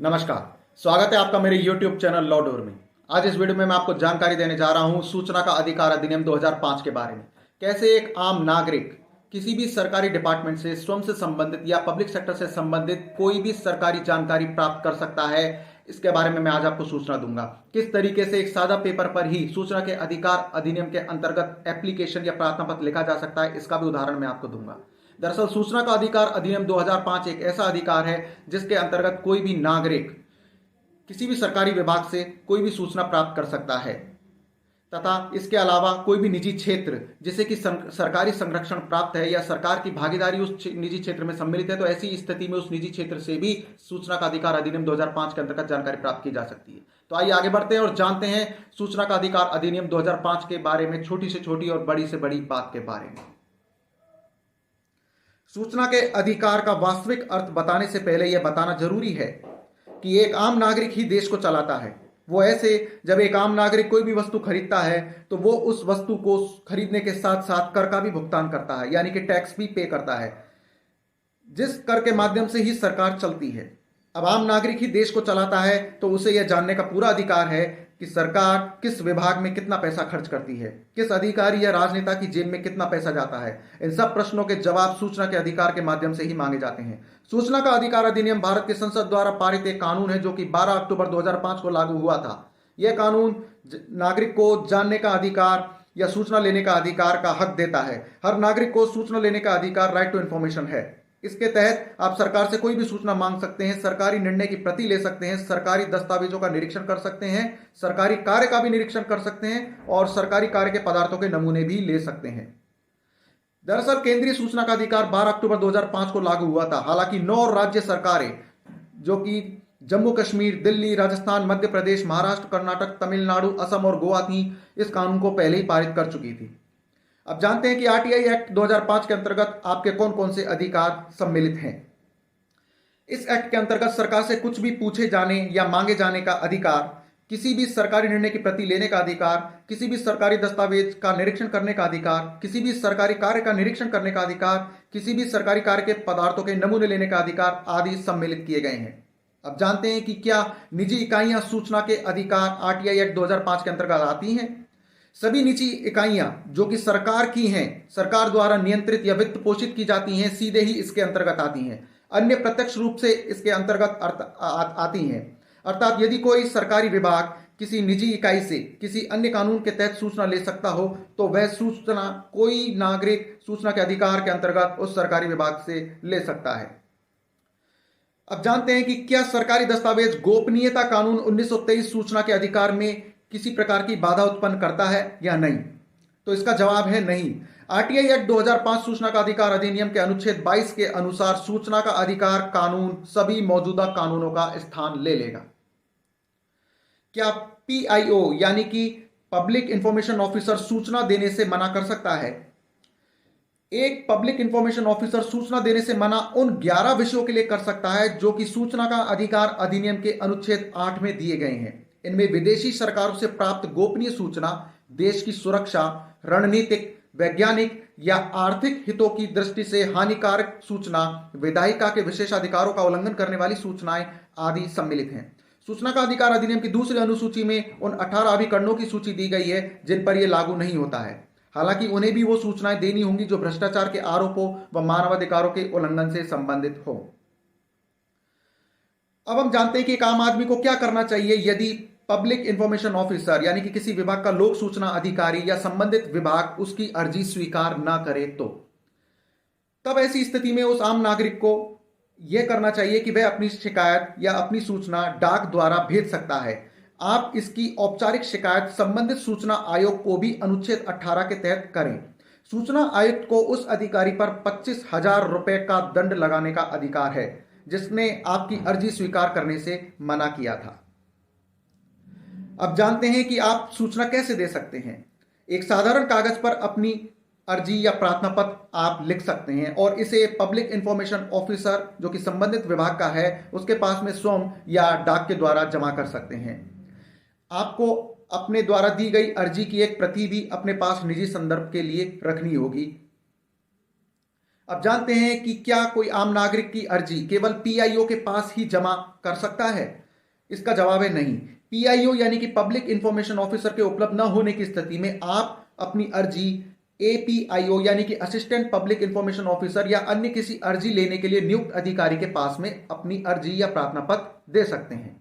नमस्कार। स्वागत है आपका मेरे YouTube चैनल लॉ डोर में। आज इस वीडियो में मैं आपको जानकारी देने जा रहा हूं सूचना का अधिकार अधिनियम 2005 के बारे में। कैसे एक आम नागरिक किसी भी सरकारी डिपार्टमेंट से स्वयं से संबंधित या पब्लिक सेक्टर से संबंधित कोई भी सरकारी जानकारी प्राप्त कर सकता है, इसके बारे में मैं आज आपको सूचना दूंगा। किस तरीके से एक सादा पेपर पर ही सूचना के अधिकार अधिनियम के अंतर्गत एप्लीकेशन या प्रार्थना पत्र लिखा जा सकता है, इसका भी उदाहरण मैं आपको दूंगा। दरअसल सूचना का अधिकार अधिनियम 2005 एक ऐसा अधिकार है जिसके अंतर्गत कोई भी नागरिक किसी भी सरकारी विभाग से कोई भी सूचना प्राप्त कर सकता है तथा इसके अलावा कोई भी निजी क्षेत्र जिसे कि सरकारी संरक्षण प्राप्त है या सरकार की भागीदारी उस निजी क्षेत्र में सम्मिलित है, तो ऐसी स्थिति में उस निजी क्षेत्र से भी सूचना का अधिकार अधिनियम 2005 के अंतर्गत जानकारी प्राप्त की जा सकती है। तो आइए आगे बढ़ते हैं और जानते हैं सूचना का अधिकार अधिनियम 2005 के बारे में, छोटी से छोटी और बड़ी से बड़ी बात के बारे में। सूचना के अधिकार का वास्तविक अर्थ बताने से पहले यह बताना जरूरी है कि एक आम नागरिक ही देश को चलाता है। वो ऐसे जब एक आम नागरिक कोई भी वस्तु खरीदता है तो वो उस वस्तु को खरीदने के साथ साथ कर का भी भुगतान करता है, यानी कि टैक्स भी पे करता है, जिस कर के माध्यम से ही सरकार चलती है। अब आम नागरिक ही देश को चलाता है तो उसे यह जानने का पूरा अधिकार है कि सरकार किस विभाग में कितना पैसा खर्च करती है, किस अधिकारी या राजनेता की जेब में कितना पैसा जाता है। इन सब प्रश्नों के जवाब सूचना के अधिकार के माध्यम से ही मांगे जाते हैं। सूचना का अधिकार अधिनियम भारत की संसद द्वारा पारित एक कानून है जो कि 12 अक्टूबर 2005 को लागू हुआ था। यह कानून नागरिक को जानने का अधिकार या सूचना लेने का अधिकार का हक देता है। हर नागरिक को सूचना लेने का अधिकार, राइट टू इंफॉर्मेशन है। इसके तहत आप सरकार से कोई भी सूचना मांग सकते हैं, सरकारी निर्णय की प्रति ले सकते हैं, सरकारी दस्तावेजों का निरीक्षण कर सकते हैं, सरकारी कार्य का भी निरीक्षण कर सकते हैं और सरकारी कार्य के पदार्थों के नमूने भी ले सकते हैं। दरअसल केंद्रीय सूचना का अधिकार 12 अक्टूबर 2005 को लागू हुआ था। हालांकि 9 राज्य सरकारें जो कि जम्मू कश्मीर, दिल्ली, राजस्थान, मध्य प्रदेश, महाराष्ट्र, कर्नाटक, तमिलनाडु, असम और गोवा थी, इस कानून को पहले ही पारित कर चुकी थी। अब जानते हैं कि आरटीआई एक्ट 2005 के अंतर्गत आपके कौन कौन से अधिकार सम्मिलित हैं। इस एक्ट के अंतर्गत सरकार से कुछ भी पूछे जाने या मांगे जाने का अधिकार, किसी भी सरकारी निर्णय की प्रति लेने का अधिकार, किसी भी सरकारी दस्तावेज का निरीक्षण करने का अधिकार, किसी भी सरकारी कार्य का निरीक्षण करने का अधिकार, किसी भी सरकारी कार्य के पदार्थों के नमूने लेने का अधिकार आदि सम्मिलित किए गए हैं। अब जानते हैं कि क्या निजी इकाइयां सूचना के अधिकार आरटीआई एक्ट 2005 के अंतर्गत आती हैं। सभी निजी इकाइयां जो कि सरकार की हैं, सरकार द्वारा नियंत्रित या वित्त पोषित की जाती हैं, सीधे ही इसके अंतर्गत आती हैं। अन्य प्रत्यक्ष रूप से इसके अंतर्गत आती हैं। अर्थात यदि कोई सरकारी विभाग किसी निजी इकाई से किसी अन्य कानून के तहत सूचना ले सकता हो तो वह सूचना कोई नागरिक सूचना के अधिकार के अंतर्गत उस सरकारी विभाग से ले सकता है। अब जानते हैं कि क्या सरकारी दस्तावेज गोपनीयता कानून 1923 सूचना के अधिकार में किसी प्रकार की बाधा उत्पन्न करता है या नहीं। तो इसका जवाब है नहीं। आरटीआई एक्ट 2005 सूचना का अधिकार अधिनियम के अनुच्छेद 22 के अनुसार सूचना का अधिकार कानून सभी मौजूदा कानूनों का स्थान ले लेगा। क्या पीआईओ यानी कि पब्लिक इंफॉर्मेशन ऑफिसर सूचना देने से मना कर सकता है? एक पब्लिक इंफॉर्मेशन ऑफिसर सूचना देने से मना उन 11 विषयों के लिए कर सकता है जो कि सूचना का अधिकार अधिनियम के अनुच्छेद 8 में दिए गए हैं। इनमें विदेशी सरकारों से प्राप्त गोपनीय सूचना, देश की सुरक्षा, रणनीतिक, वैज्ञानिक या आर्थिक हितों की दृष्टि से हानिकारक सूचना, विधायिका के विशेषाधिकारों का उल्लंघन करने वाली सूचनाएं आदि सम्मिलित हैं। सूचना का अधिकार अधिनियम की दूसरी अनुसूची में उन 18 अभिकरणों की सूची दी गई है जिन पर यह लागू नहीं होता है। हालांकि उन्हें भी वो सूचनाएं देनी होंगी जो भ्रष्टाचार के आरोपों व मानवाधिकारों के उल्लंघन से संबंधित हो। अब हम जानते हैं कि एक आम आदमी को क्या करना चाहिए यदि पब्लिक इंफॉर्मेशन ऑफिसर यानी कि किसी विभाग का लोक सूचना अधिकारी या संबंधित विभाग उसकी अर्जी स्वीकार ना करे। तो तब ऐसी स्थिति में उस आम नागरिक को यह करना चाहिए कि वह अपनी शिकायत या अपनी सूचना डाक द्वारा भेज सकता है। आप इसकी औपचारिक शिकायत संबंधित सूचना आयोग को भी अनुच्छेद 18 के तहत करें। सूचना आयुक्त को उस अधिकारी पर 25,000 रुपए का दंड लगाने का अधिकार है जिसने आपकी अर्जी स्वीकार करने से मना किया था। अब जानते हैं कि आप सूचना कैसे दे सकते हैं। एक साधारण कागज पर अपनी अर्जी या प्रार्थना पत्र आप लिख सकते हैं और इसे पब्लिक इंफॉर्मेशन ऑफिसर जो कि संबंधित विभाग का है उसके पास में स्वयं या डाक के द्वारा जमा कर सकते हैं। आपको अपने द्वारा दी गई अर्जी की एक प्रति भी अपने पास निजी संदर्भ के लिए रखनी होगी। अब जानते हैं कि क्या कोई आम नागरिक की अर्जी केवल पीआईओ के पास ही जमा कर सकता है? इसका जवाब है नहीं। पीआईओ यानी कि पब्लिक इंफॉर्मेशन ऑफिसर के उपलब्ध न होने की स्थिति में आप अपनी अर्जी एपीआईओ यानी कि असिस्टेंट पब्लिक इंफॉर्मेशन ऑफिसर या अन्य किसी अर्जी लेने के लिए नियुक्त अधिकारी के पास में अपनी अर्जी या प्रार्थना पत्र दे सकते हैं।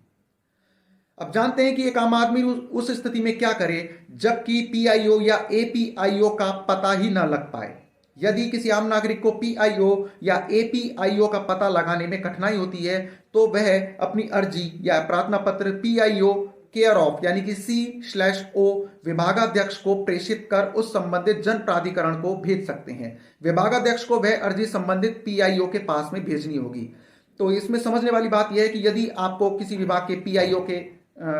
अब जानते हैं कि एक आम आदमी उस स्थिति में क्या करे जबकि पीआईओ या एपीआईओ का पता ही ना लग पाए। यदि किसी आम नागरिक को पीआईओ या एपीआईओ का पता लगाने में कठिनाई होती है तो वह अपनी अर्जी या प्रार्थना पत्र पीआईओ केयर ऑफ यानी कि C/O विभागाध्यक्ष को प्रेषित कर उस संबंधित जन प्राधिकरण को भेज सकते हैं। विभागाध्यक्ष को वह अर्जी संबंधित पीआईओ के पास में भेजनी होगी। तो इसमें समझने वाली बात यह है कि यदि आपको किसी विभाग के पीआईओ के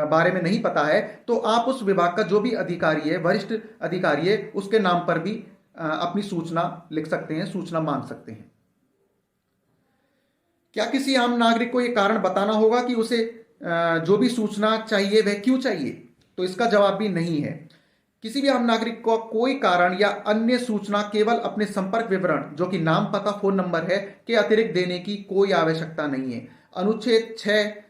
बारे में नहीं पता है तो आप उस विभाग का जो भी अधिकारी है, वरिष्ठ अधिकारी है, उसके नाम पर भी अपनी सूचना लिख सकते हैं, सूचना मांग सकते हैं। क्या किसी आम नागरिक को यह कारण बताना होगा कि उसे जो भी सूचना चाहिए वह क्यों चाहिए? तो इसका जवाब भी नहीं है। किसी भी आम नागरिक को कोई कारण या अन्य सूचना केवल अपने संपर्क विवरण जो कि नाम, पता, फोन नंबर है के अतिरिक्त देने की कोई आवश्यकता नहीं है। अनुच्छेद 6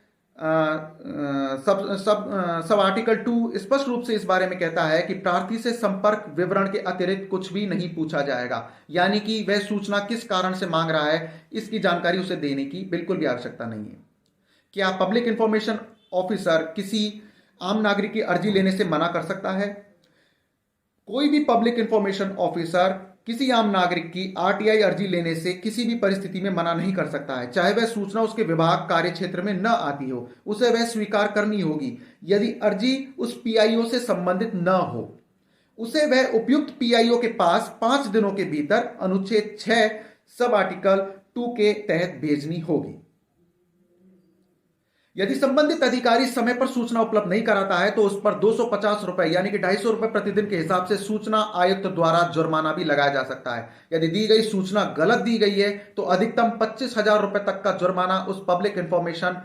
सब आर्टिकल 2 स्पष्ट रूप से इस बारे में कहता है कि प्रार्थी से संपर्क विवरण के अतिरिक्त कुछ भी नहीं पूछा जाएगा, यानी कि वह सूचना किस कारण से मांग रहा है इसकी जानकारी उसे देने की बिल्कुल भी आवश्यकता नहीं है। क्या पब्लिक इंफॉर्मेशन ऑफिसर किसी आम नागरिक की अर्जी लेने से मना कर सकता है? कोई भी पब्लिक इंफॉर्मेशन ऑफिसर किसी आम नागरिक की आरटीआई अर्जी लेने से किसी भी परिस्थिति में मना नहीं कर सकता है, चाहे वह सूचना उसके विभाग कार्य क्षेत्र में न आती हो, उसे वह स्वीकार करनी होगी। यदि अर्जी उस पीआईओ से संबंधित न हो, उसे वह उपयुक्त पीआईओ के पास 5 दिनों के भीतर अनुच्छेद 6 सब आर्टिकल 2 के तहत भेजनी होगी। यदि संबंधित अधिकारी समय पर सूचना उपलब्ध नहीं कराता है तो उस पर 250 रुपए यानी कि 250 रुपए प्रतिदिन के हिसाब से सूचना आयुक्त द्वारा जुर्माना भी लगाया जा सकता है। यदि दी गई सूचना गलत दी गई है तो अधिकतम 25,000 रुपए तक का जुर्माना उस पब्लिक इंफॉर्मेशन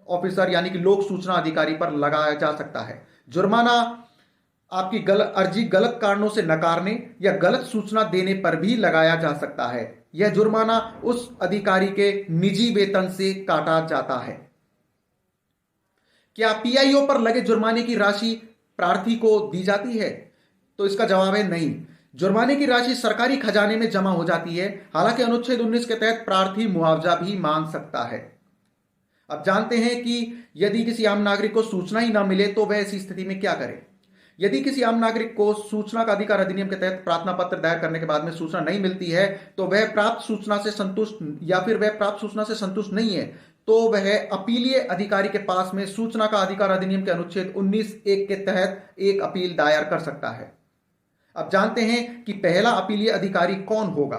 ऑफिसर यानी कि लोक सूचना अधिकारी पर लगाया जा सकता है। जुर्माना आपकी अर्जी गलत कारणों से नकारने या गलत सूचना देने पर भी लगाया जा सकता है। यह जुर्माना उस अधिकारी के निजी वेतन से काटा जाता है। क्या पीआईओ पर लगे जुर्माने की राशि प्रार्थी को दी जाती है? तो इसका जवाब है नहीं। जुर्माने की राशि सरकारी खजाने में जमा हो जाती है। हालांकि अनुच्छेद 19 के तहत प्रार्थी मुआवजा भी मांग सकता है। अब जानते हैं कि यदि किसी आम नागरिक को सूचना ही ना मिले तो वह ऐसी स्थिति में क्या करे। यदि किसी आम नागरिक को सूचना का अधिकार अधिनियम के तहत प्रार्थना पत्र दायर करने के बाद में सूचना नहीं मिलती है तो वह प्राप्त सूचना से संतुष्ट या फिर वह प्राप्त सूचना से संतुष्ट नहीं है तो वह अपीलीय अधिकारी के पास में सूचना का अधिकार अधिनियम के अनुच्छेद 19(1) के तहत एक अपील दायर कर सकता है। अब जानते हैं कि पहला अपीलीय अधिकारी कौन होगा।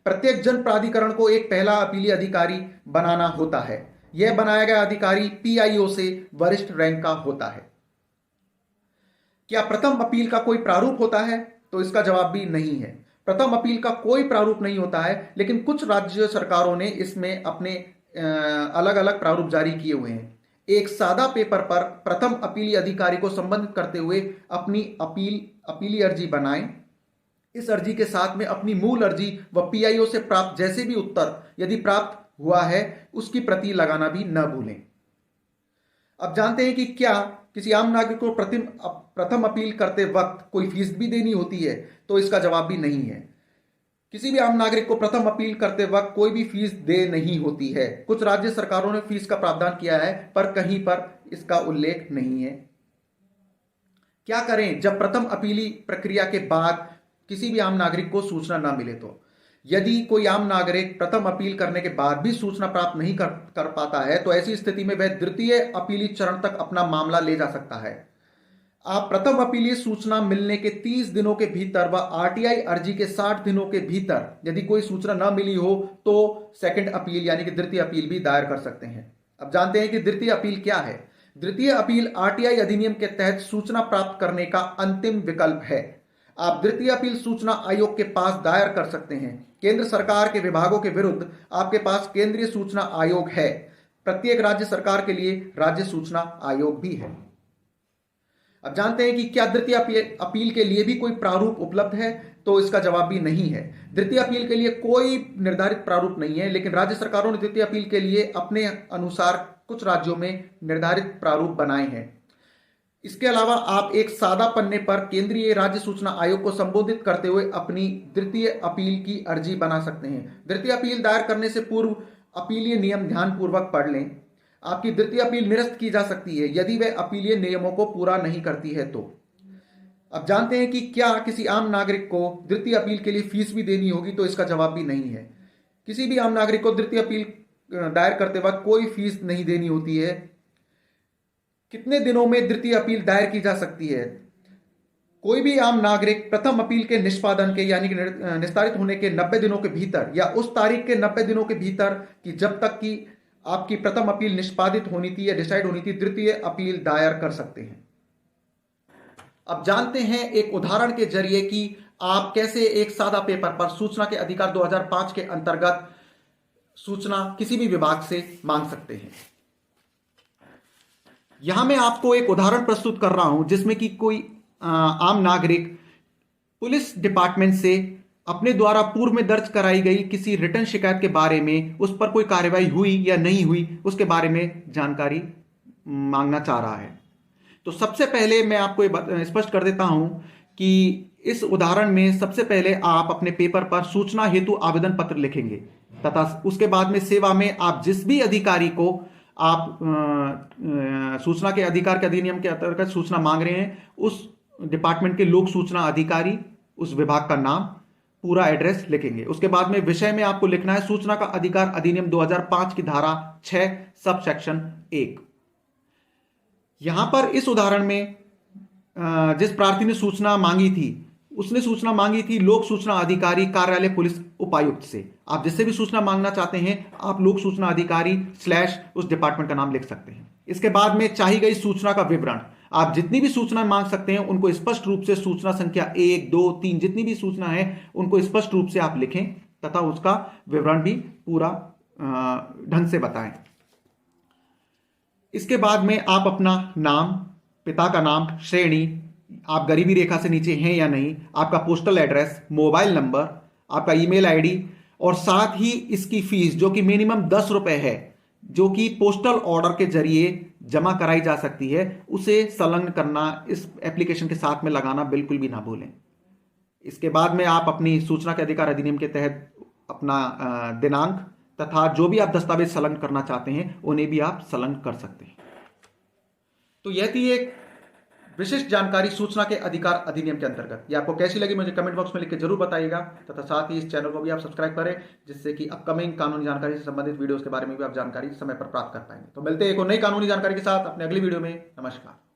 प्रत्येक जन प्राधिकरण को एक पहला अपीलीय अधिकारी बनाना होता है। यह बनाया गया अधिकारी पीआईओ से वरिष्ठ रैंक का होता है। क्या प्रथम अपील का कोई प्रारूप होता है? तो इसका जवाब भी नहीं है। प्रथम अपील का कोई प्रारूप नहीं होता है, लेकिन कुछ राज्य सरकारों ने इसमें अपने अलग अलग प्रारूप जारी किए हुए हैं। एक सादा पेपर पर प्रथम अपीली अधिकारी को संबोधित करते हुए अपनी अपीली अर्जी बनाएं। इस अर्जी के साथ में अपनी मूल अर्जी व पीआईओ से प्राप्त जैसे भी उत्तर यदि प्राप्त हुआ है उसकी प्रति लगाना भी न भूलें। अब जानते हैं कि क्या किसी आम नागरिक को प्रथम अपील करते वक्त कोई फीस भी देनी होती है? तो इसका जवाब भी नहीं है। किसी भी आम नागरिक को प्रथम अपील करते वक्त कोई भी फीस दे नहीं होती है। कुछ राज्य सरकारों ने फीस का प्रावधान किया है पर कहीं पर इसका उल्लेख नहीं है। क्या करें जब प्रथम अपीली प्रक्रिया के बाद किसी भी आम नागरिक को सूचना ना मिले? तो यदि कोई आम नागरिक प्रथम अपील करने के बाद भी सूचना प्राप्त नहीं कर पाता है तो ऐसी स्थिति में वह द्वितीय अपीली चरण तक अपना मामला ले जा सकता है। आप प्रथम अपीली सूचना मिलने के 30 दिनों के भीतर व आरटीआई अर्जी के 60 दिनों के भीतर यदि कोई सूचना न मिली हो तो सेकंड अपील यानी कि द्वितीय अपील भी दायर कर सकते हैं। अब जानते हैं कि द्वितीय अपील क्या है। द्वितीय अपील आरटीआई अधिनियम के तहत सूचना प्राप्त करने का अंतिम विकल्प है। आप द्वितीय अपील सूचना आयोग के पास दायर कर सकते हैं। केंद्र सरकार के विभागों के विरुद्ध आपके पास केंद्रीय सूचना आयोग है। प्रत्येक राज्य सरकार के लिए राज्य सूचना आयोग भी है। अब जानते हैं कि क्या द्वितीय अपील के लिए भी कोई प्रारूप उपलब्ध है? तो इसका जवाब भी नहीं है। द्वितीय अपील के लिए कोई निर्धारित प्रारूप नहीं है, लेकिन राज्य सरकारों ने द्वितीय अपील के लिए अपने अनुसार कुछ राज्यों में निर्धारित प्रारूप बनाए हैं। इसके अलावा आप एक सादा पन्ने पर केंद्रीय राज्य सूचना आयोग को संबोधित करते हुए अपनी द्वितीय अपील की अर्जी बना सकते हैं। द्वितीय अपील दायर करने से पूर्व अपीलीय नियम ध्यानपूर्वक पढ़ लें। आपकी द्वितीय अपील निरस्त की जा सकती है यदि वह अपीलीय नियमों को पूरा नहीं करती है तो। अब जानते हैं कि क्या किसी आम नागरिक को द्वितीय अपील के लिए फीस भी देनी होगी, तो इसका जवाब भी नहीं है। किसी भी आम नागरिक को द्वितीय अपील दायर करते वक्त कोई फीस नहीं देनी होती है। कितने दिनों में द्वितीय अपील दायर की जा सकती है? कोई भी आम नागरिक प्रथम अपील के निष्पादन के यानी कि निस्तारित होने के 90 दिनों के भीतर या उस तारीख के 90 दिनों के भीतर कि जब तक कि आपकी प्रथम अपील निष्पादित होनी थी या डिसाइड होनी थी, द्वितीय अपील दायर कर सकते हैं। अब जानते हैं एक उदाहरण के जरिए कि आप कैसे एक सादा पेपर पर सूचना के अधिकार 2005 के अंतर्गत सूचना किसी भी विभाग से मांग सकते हैं। यहां मैं आपको एक उदाहरण प्रस्तुत कर रहा हूं जिसमें कि कोई आम नागरिक पुलिस डिपार्टमेंट से अपने द्वारा पूर्व में दर्ज कराई गई किसी रिटर्न शिकायत के बारे में, उस पर कोई कार्रवाई हुई या नहीं हुई, उसके बारे में जानकारी मांगना चाह रहा है। तो सबसे पहले मैं आपको ये स्पष्ट कर देता हूं कि इस उदाहरण में सबसे पहले आप अपने पेपर पर सूचना हेतु आवेदन पत्र लिखेंगे तथा उसके बाद में सेवा में आप जिस भी अधिकारी को आप सूचना के अधिकार के अधिनियम के अंतर्गत सूचना मांग रहे हैं, उस डिपार्टमेंट के लोक सूचना अधिकारी, उस विभाग का नाम, पूरा एड्रेस लिखेंगे। उसके बाद में विषय में आपको लिखना है सूचना का अधिकार अधिनियम 2005 की धारा 6 सब सेक्शन 1। यहां पर इस उदाहरण में जिस प्रार्थी ने सूचना मांगी थी, उसने सूचना मांगी थी लोक सूचना अधिकारी कार्यालय पुलिस उपायुक्त से। आप जिससे भी सूचना मांगना चाहते हैं आप लोक सूचना अधिकारी / उस डिपार्टमेंट का नाम लिख सकते हैं। इसके बाद में चाही गई सूचना का विवरण, आप जितनी भी सूचना मांग सकते हैं उनको स्पष्ट रूप से सूचना संख्या 1, 2, 3 जितनी भी सूचना है उनको स्पष्ट रूप से आप लिखें तथा उसका विवरण भी पूरा ढंग से बताएं। इसके बाद में आप अपना नाम, पिता का नाम, श्रेणी, आप गरीबी रेखा से नीचे हैं या नहीं, आपका पोस्टल एड्रेस, मोबाइल नंबर, आपका ईमेल आईडी और साथ ही इसकी फीस जो कि मिनिमम 10 रुपए है, जो कि पोस्टल ऑर्डर के जरिए जमा कराई जा सकती है, उसे संलग्न करना इस एप्लीकेशन के साथ में लगाना बिल्कुल भी ना भूलें। इसके बाद में आप अपनी सूचना के अधिकार अधिनियम के तहत अपना दिनांक तथा जो भी आप दस्तावेज संलग्न करना चाहते हैं उन्हें भी आप संलग्न कर सकते हैं। तो यह थी एक विशिष्ट जानकारी सूचना के अधिकार अधिनियम के अंतर्गत। ये आपको कैसी लगी मुझे कमेंट बॉक्स में लिख के जरूर बताइएगा तथा साथ ही इस चैनल को भी आप सब्सक्राइब करें जिससे कि अपकमिंग कानूनी जानकारी से संबंधित वीडियोस के बारे में भी आप जानकारी समय पर प्राप्त कर पाएंगे। तो मिलते हैं एक और नई कानूनी जानकारी के साथ अपने अगली वीडियो में। नमस्कार।